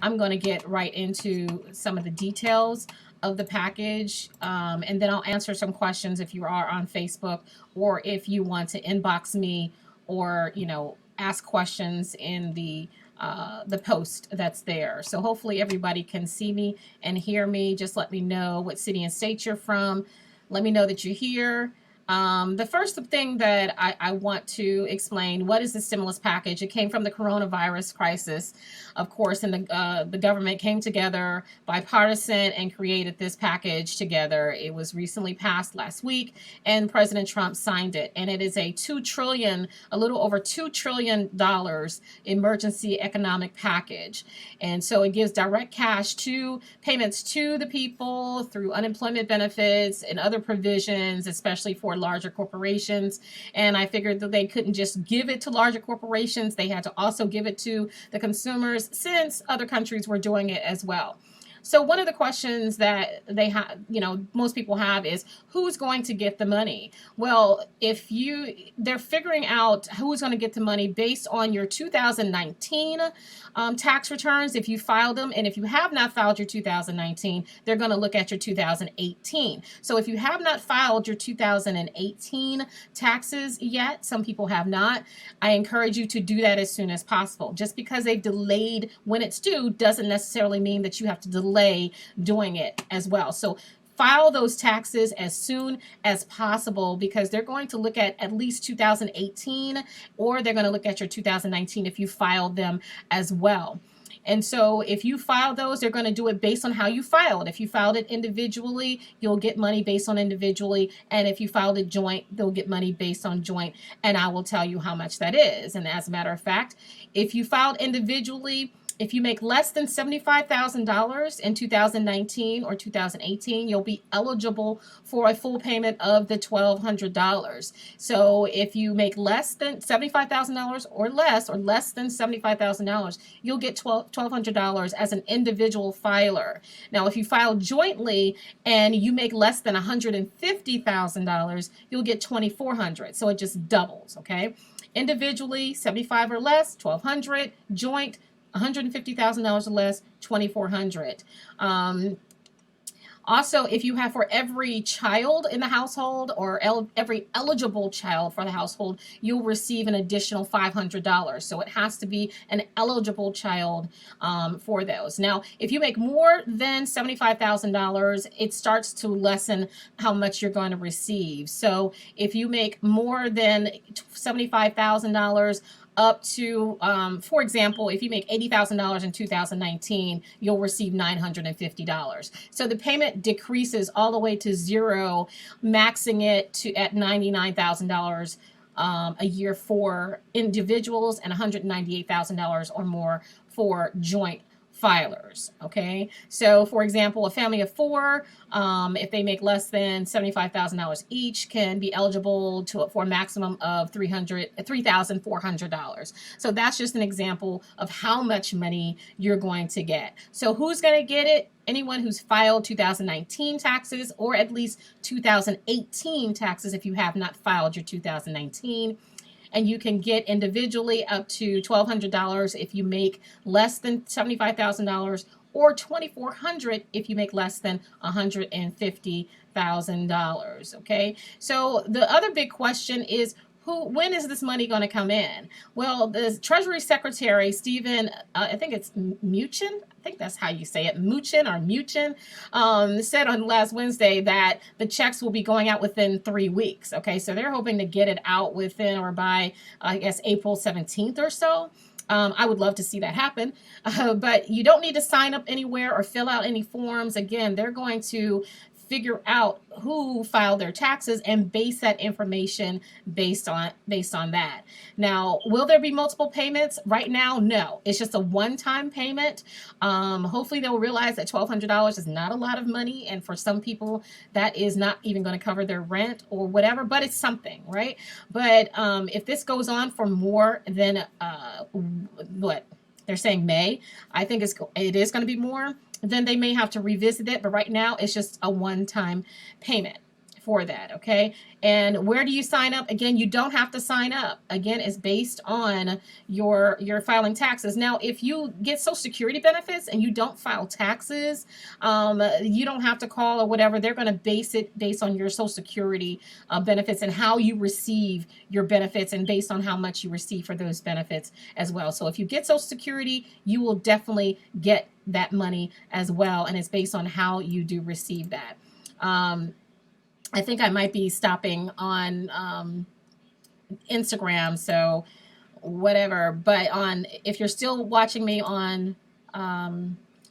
I'm going to get right into some of the details of the package, and then I'll answer some questions if you are on Facebook, or if you want to inbox me, or ask questions in the post that's there. So hopefully everybody can see me and hear me. Just let me know what city and state you're from. Let me know that you're here. The first thing that I want to explain, what is the stimulus package? It came from the coronavirus crisis, of course, and the government came together bipartisan and created this package together. It was recently passed last week, and President Trump signed it. And it is a little over $2 trillion emergency economic package. And so it gives direct cash to payments to the people through unemployment benefits and other provisions, especially for larger corporations. And I figured that they couldn't just give it to larger corporations, they had to also give it to the consumers, since other countries were doing it as well. So one of the questions that they have, most people have, is who's going to get the money? Well, they're figuring out who's going to get the money based on your 2019 tax returns, if you filed them. And if you have not filed your 2019, they're going to look at your 2018. So if you have not filed your 2018 taxes yet, some people have not, I encourage you to do that as soon as possible. Just because they've delayed when it's due doesn't necessarily mean that you have to delay doing it as well. So file those taxes as soon as possible, because they're going to look at least 2018, or they're going to look at your 2019 if you filed them as well. And so if you file those, they're going to do it based on how you filed. If you filed it individually, you'll get money based on individually. And if you filed it joint, they'll get money based on joint. And I will tell you how much that is. And as a matter of fact, if you filed individually, if you make less than $75,000 in 2019 or 2018, you'll be eligible for a full payment of the $1,200. So if you make less than $75,000 or less than $75,000, you'll get $1,200 as an individual filer. Now, if you file jointly and you make less than $150,000, you'll get $2,400. So it just doubles, okay? Individually, 75 or less, $1,200. Joint, $150,000 or less, $2,400. Also, if you have, for every child in the household, or every eligible child for the household, you'll receive an additional $500. So it has to be an eligible child for those. Now, if you make more than $75,000, it starts to lessen how much you're going to receive. So if you make more than $75,000, up to, for example, if you make $80,000 in 2019, you'll receive $950. So the payment decreases all the way to zero, maxing it at $99,000 a year for individuals, and $198,000 or more for joint filers. Okay, so for example, a family of four, if they make less than $75,000 each, can be eligible for a maximum of $3,400. So that's just an example of how much money you're going to get. So who's going to get it? Anyone who's filed 2019 taxes, or at least 2018 taxes if you have not filed your 2019. And you can get individually up to $1,200 if you make less than $75,000, or $2,400 if you make less than $150,000. Okay, so the other big question is, when is this money going to come in? Well, the Treasury Secretary, Stephen, I think it's Mnuchin, I think that's how you say it, Mnuchin, said on last Wednesday that the checks will be going out within 3 weeks. Okay, so they're hoping to get it out within, or by, I guess, April 17th or so. I would love to see that happen, but you don't need to sign up anywhere or fill out any forms. Again, they're going to figure out who filed their taxes and base that information based on that. Now, will there be multiple payments? Right now, no. It's just a one-time payment. Hopefully they'll realize that $1,200 is not a lot of money, and for some people that is not even going to cover their rent or whatever, but it's something, right? But if this goes on for more than what they're saying, May, I think it is going to be more, then they may have to revisit it. But right now, it's just a one-time payment for that. Okay. And where do you sign up? Again, you don't have to sign up. Again, it's based on your filing taxes. Now, if you get Social Security benefits and you don't file taxes, you don't have to call or whatever. They're going to base it based on your Social Security benefits and how you receive your benefits, and based on how much you receive for those benefits as well. So if you get Social Security, you will definitely get that money as well, and it's based on how you do receive that. I think I might be stopping on Instagram, so whatever. But on, if you're still watching me on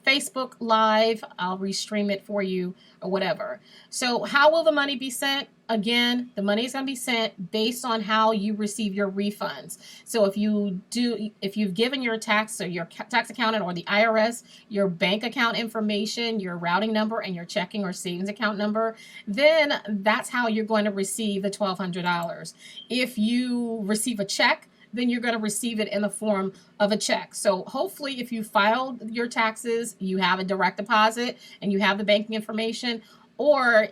Facebook Live, I'll restream it for you or whatever. So how will the money be sent? Again, the money is going to be sent based on how you receive your refunds. So if you've given your tax or your tax accountant or the IRS your bank account information, your routing number, and your checking or savings account number, then that's how you're going to receive the $1,200. If you receive a check, then you're going to receive it in the form of a check. So hopefully if you filed your taxes, you have a direct deposit and you have the banking information, or,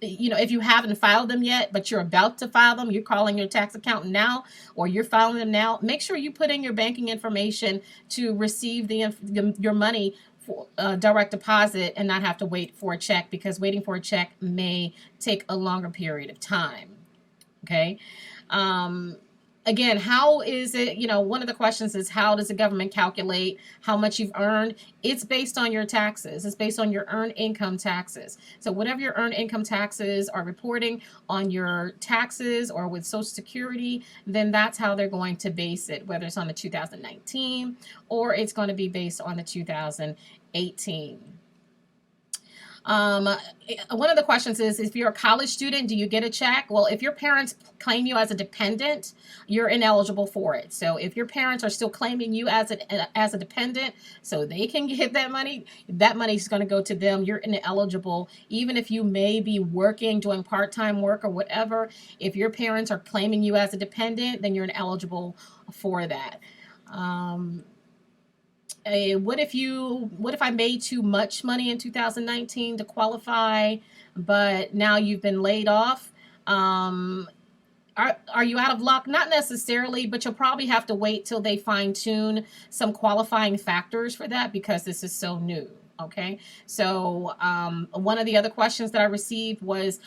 if you haven't filed them yet, but you're about to file them, you're calling your tax accountant now, or you're filing them now, make sure you put in your banking information to receive your money for direct deposit and not have to wait for a check, because waiting for a check may take a longer period of time. Okay. Again, how is it, one of the questions is, how does the government calculate how much you've earned? It's based on your taxes. It's based on your earned income taxes. So whatever your earned income taxes are reporting on your taxes or with Social Security, then that's how they're going to base it, whether it's on the 2019 or it's going to be based on the 2018. One of the questions is, if you're a college student, do you get a check? Well, if your parents claim you as a dependent, you're ineligible for it. So if your parents are still claiming you as a dependent, so they can get that money is going to go to them. You're ineligible, even if you may be working, doing part-time work or whatever. If your parents are claiming you as a dependent, then you're ineligible for that. What if I made too much money in 2019 to qualify, but now you've been laid off? Are you out of luck? Not necessarily, but you'll probably have to wait till they fine tune some qualifying factors for that, because this is so new. Okay. So, one of the other questions that I received was,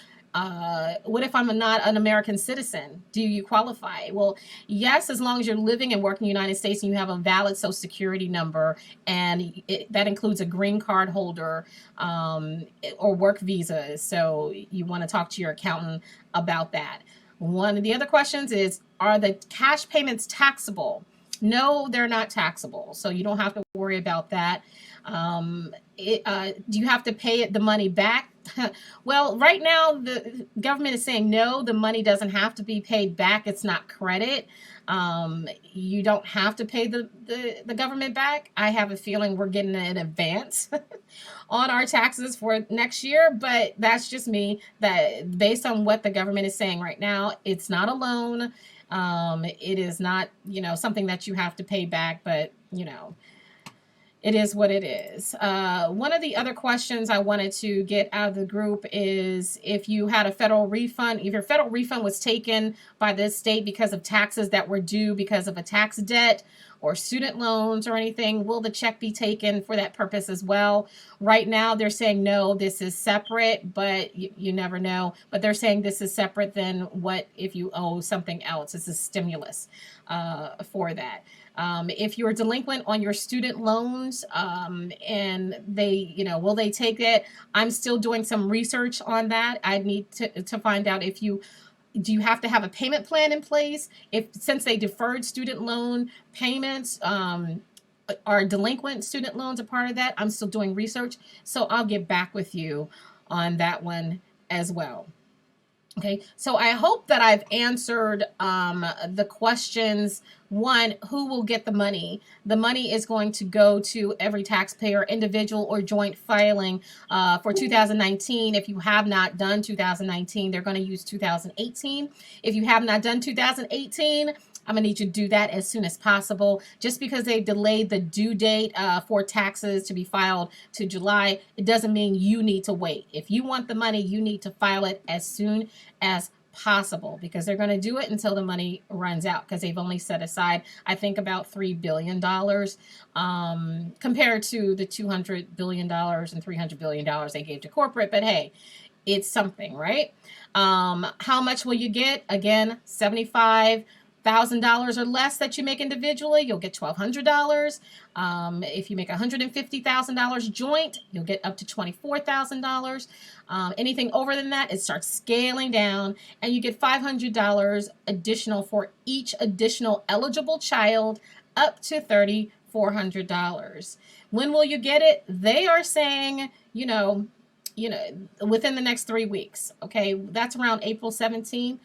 what if I'm not an American citizen? Do you qualify? Well, yes, as long as you're living and working in the United States and you have a valid Social Security number, and that includes a green card holder or work visas. So you want to talk to your accountant about that. One of the other questions is, are the cash payments taxable? No, they're not taxable. So you don't have to worry about that. Do you have to pay the money back? Well, right now the government is saying no, the money doesn't have to be paid back. It's not credit. You don't have to pay the government back. I have a feeling we're getting an advance on our taxes for next year, but that's just me. That based on what the government is saying right now, it's not a loan. It is not, something that you have to pay back, but it is what it is. One of the other questions I wanted to get out of the group is, if you had a federal refund, if your federal refund was taken by this state because of taxes that were due because of a tax debt or student loans or anything, will the check be taken for that purpose as well? Right now, they're saying no, this is separate, but you never know. But they're saying this is separate than what if you owe something else. It's a stimulus for that. If you're delinquent on your student loans, and they, will they take it? I'm still doing some research on that. I need to find out do you have to have a payment plan in place? Since they deferred student loan payments, are delinquent student loans a part of that? I'm still doing research, so I'll get back with you on that one as well. Okay, so I hope that I've answered the questions. One, who will get the money? The money is going to go to every taxpayer, individual or joint filing for 2019. If you have not done 2019, they're going to use 2018. If you have not done 2018, I'm gonna need you to do that as soon as possible. Just because they've delayed the due date for taxes to be filed to July, it doesn't mean you need to wait. If you want the money, you need to file it as soon as possible, because they're going to do it until the money runs out, because they've only set aside, I think, about $3 billion, compared to the $200 billion and $300 billion they gave to corporate. But hey, it's something, right? How much will you get? Again, $75,000 or less that you make individually, you'll get $1,200. If you make $150,000 joint, you'll get up to $24,000. Anything over than that, it starts scaling down, and you get $500 additional for each additional eligible child, up to $3,400. When will you get it? They are saying, within the next 3 weeks. Okay, that's around April 17th.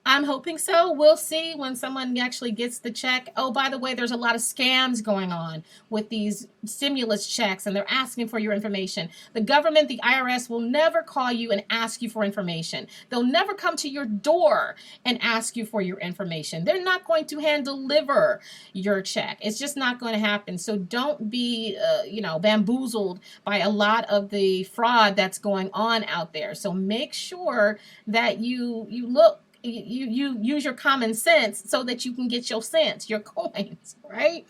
I'm hoping so. We'll see when someone actually gets the check. Oh, by the way, there's a lot of scams going on with these stimulus checks, and they're asking for your information. The government, the IRS, will never call you and ask you for information. They'll never come to your door and ask you for your information. They're not going to hand deliver your check. It's just not going to happen. So don't be, bamboozled by a lot of the fraud that's going on out there. So make sure that you use your common sense so that you can get your cents, your coins, right?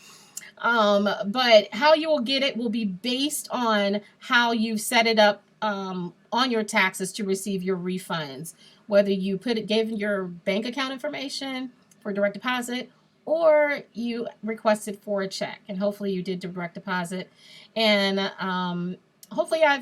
But how you will get it will be based on how you set it up on your taxes to receive your refunds. Whether you gave your bank account information for direct deposit, or you requested for a check, and hopefully you did direct deposit. And hopefully I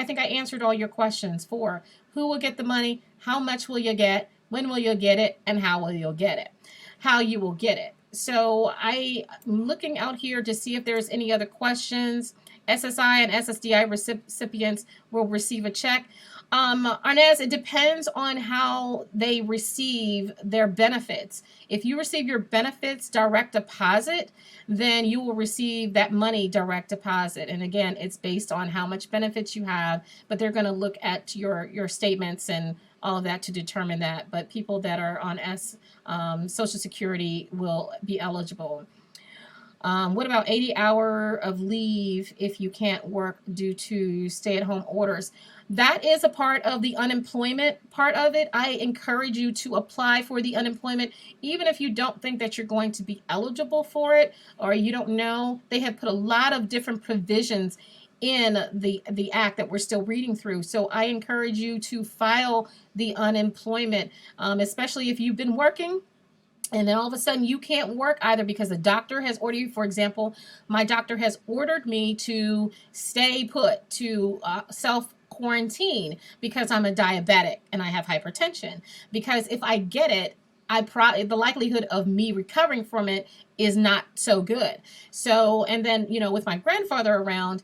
think I answered all your questions for who will get the money, how much will you get, when will you get it, and how you will get it. So I'm looking out here to see if there's any other questions. SSI and SSDI recipients will receive a check. Arnez, it depends on how they receive their benefits. If you receive your benefits direct deposit, then you will receive that money direct deposit. And again, it's based on how much benefits you have, but they're going to look at your statements and all of that to determine that. But people that are on Social Security will be eligible. What about 80 hours of leave if you can't work due to stay-at-home orders? That is a part of the unemployment part of it. I encourage you to apply for the unemployment, even if you don't think that you're going to be eligible for it, or you don't know. They have put a lot of different provisions in the act that we're still reading through. So I encourage you to file the unemployment, especially if you've been working and then all of a sudden you can't work, either because the doctor has ordered you. For example, my doctor has ordered me to stay put, to self-quarantine, because I'm a diabetic and I have hypertension. Because if I get it, the likelihood of me recovering from it is not so good. So, and then, with my grandfather around,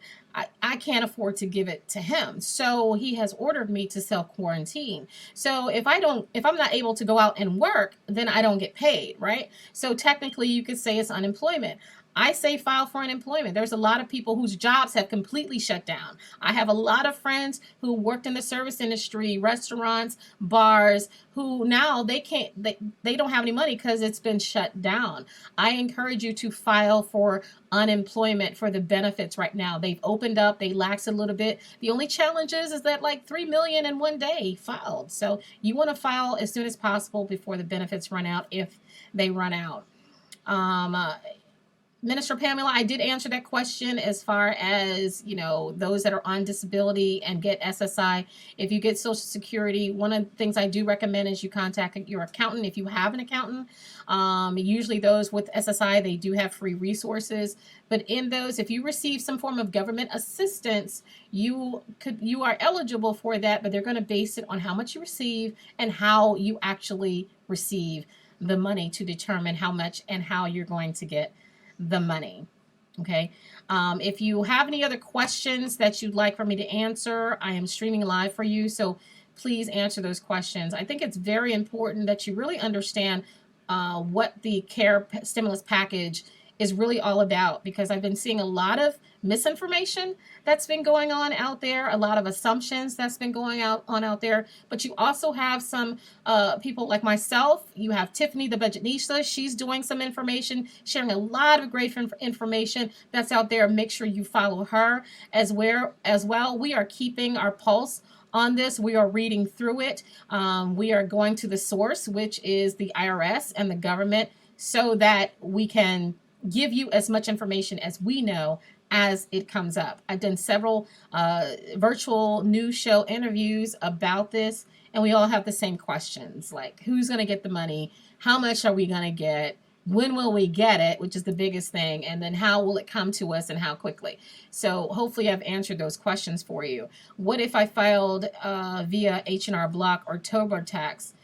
I can't afford to give it to him. So he has ordered me to self-quarantine. So if I'm not able to go out and work, then I don't get paid, right? So technically you could say it's unemployment. I say file for unemployment. There's a lot of people whose jobs have completely shut down. I have a lot of friends who worked in the service industry, restaurants, bars, who now they don't have any money because it's been shut down. I encourage you to file for unemployment for the benefits right now. They've opened up, they lax a little bit. The only challenge is that like 3 million in one day filed. So you want to file as soon as possible before the benefits run out, if they run out. Minister Pamela, I did answer that question as far as, those that are on disability and get SSI. If you get Social Security, one of the things I do recommend is you contact your accountant if you have an accountant. Usually those with SSI, they do have free resources. But in those, if you receive some form of government assistance, you are eligible for that, but they're going to base it on how much you receive and how you actually receive the money to determine how much and how you're going to get the money. Okay. If you have any other questions that you'd like for me to answer, I am streaming live for you. So please answer those questions. I think it's very important that you really understand what the CARE stimulus package is really all about, because I've been seeing a lot of misinformation that's been going on out there, a lot of assumptions that's been going out there. But you also have some people like myself. You have Tiffany the Budgetnista. She's doing some information, sharing a lot of great information that's out there. Make sure you follow her as well. We are keeping our pulse on this. We are reading through it. We are going to the source, which is the IRS and the government, so that we can give you as much information as we know as it comes up. I've done several virtual news show interviews about this, and we all have the same questions, like who's going to get the money? How much are we going to get? When will we get it, which is the biggest thing, and then how will it come to us and how quickly? So hopefully I've answered those questions for you. What if I filed via H&R Block or TurboTax?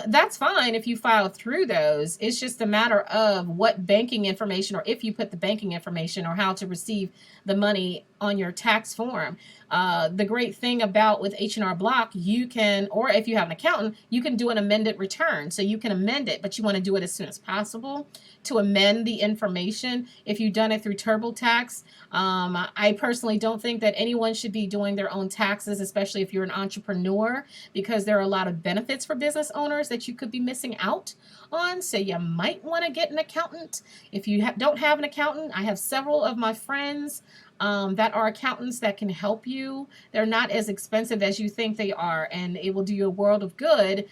That's fine if you file through those. It's just a matter of what banking information, or if you put the banking information, or how to receive the money on your tax form. The great thing about with H&R Block, you can, or if you have an accountant, you can do an amended return. So you can amend it, but you want to do it as soon as possible to amend the information. If you've done it through TurboTax, I personally don't think that anyone should be doing their own taxes, especially if you're an entrepreneur, because there are a lot of benefits for business owners that you could be missing out on. So you might want to get an accountant. If you don't have an accountant, I have several of my friends that are accountants that can help you. They're not as expensive as you think they are, and it will do you a world of good,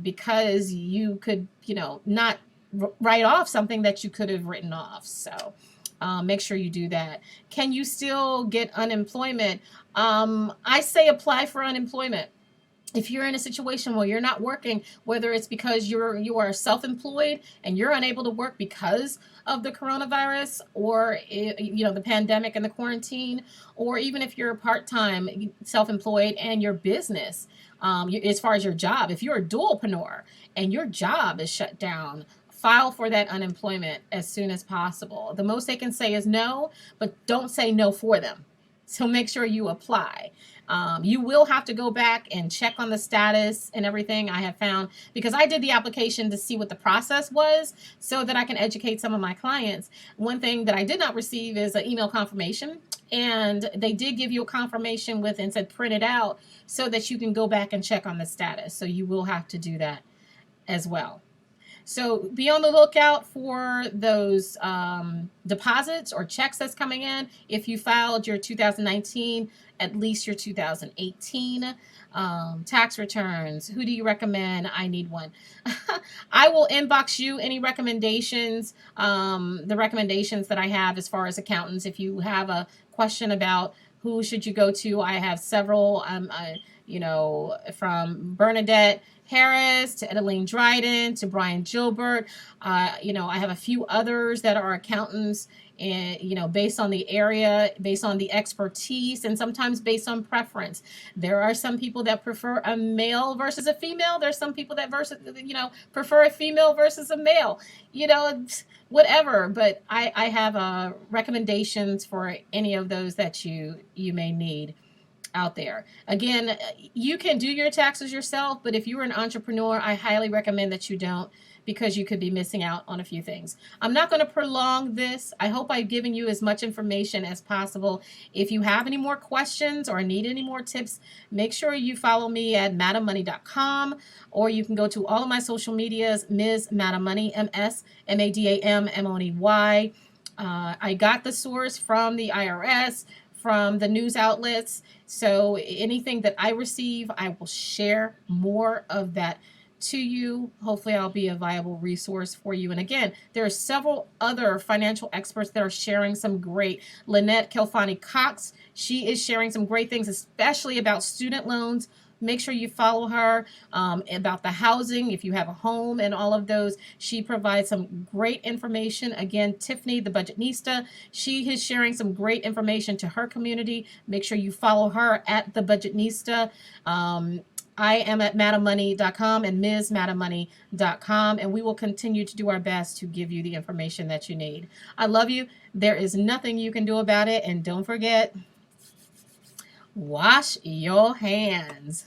because you could, not write off something that you could have written off. So make sure you do that. Can you still get unemployment? I say apply for unemployment. If you're in a situation where you're not working, whether it's because you are self-employed and you're unable to work because of the coronavirus, or the pandemic and the quarantine, or even if you're part-time self-employed and your business, as far as your job, if you're a dualpreneur and your job is shut down, file for that unemployment as soon as possible. The most they can say is no, but don't say no for them. So make sure you apply. You will have to go back and check on the status and everything, I have found, because I did the application to see what the process was so that I can educate some of my clients. One thing that I did not receive is an email confirmation, and they did give you a confirmation with and said print it out so that you can go back and check on the status. So you will have to do that as well. So be on the lookout for those deposits or checks that's coming in. If you filed your 2019, at least your 2018 tax returns. Who do you recommend? I need one. I will inbox you any recommendations, the recommendations that I have as far as accountants. If you have a question about who should you go to, I have several, from Bernadette Harris to Edeline Dryden to Brian Gilbert. I have a few others that are accountants, and based on the area, based on the expertise, and sometimes based on preference. There are some people that prefer a male versus a female. There's some people that prefer a female versus a male. Whatever. But I have recommendations for any of those that you may need out there. Again, you can do your taxes yourself, but if you're an entrepreneur, I highly recommend that you don't, because you could be missing out on a few things. I'm not going to prolong this. I hope I've given you as much information as possible. If you have any more questions or need any more tips, make sure you follow me at MadamMoney.com, or you can go to all of my social medias, Ms. Madam Money, MS, MADAMMONEY. I got the source from the IRS, from the news outlets. So anything that I receive, I will share more of that to you. Hopefully I'll be a viable resource for you. And again, there are several other financial experts that are sharing some great. Lynette Kelfani Cox, she is sharing some great things, especially about student loans. Make sure you follow her about the housing, if you have a home and all of those. She provides some great information. Again, Tiffany, the Budgetnista, she is sharing some great information to her community. Make sure you follow her at the Budgetnista. I am at MadamMoney.com and MsMadamMoney.com, and we will continue to do our best to give you the information that you need. I love you. There is nothing you can do about it. And don't forget, wash your hands.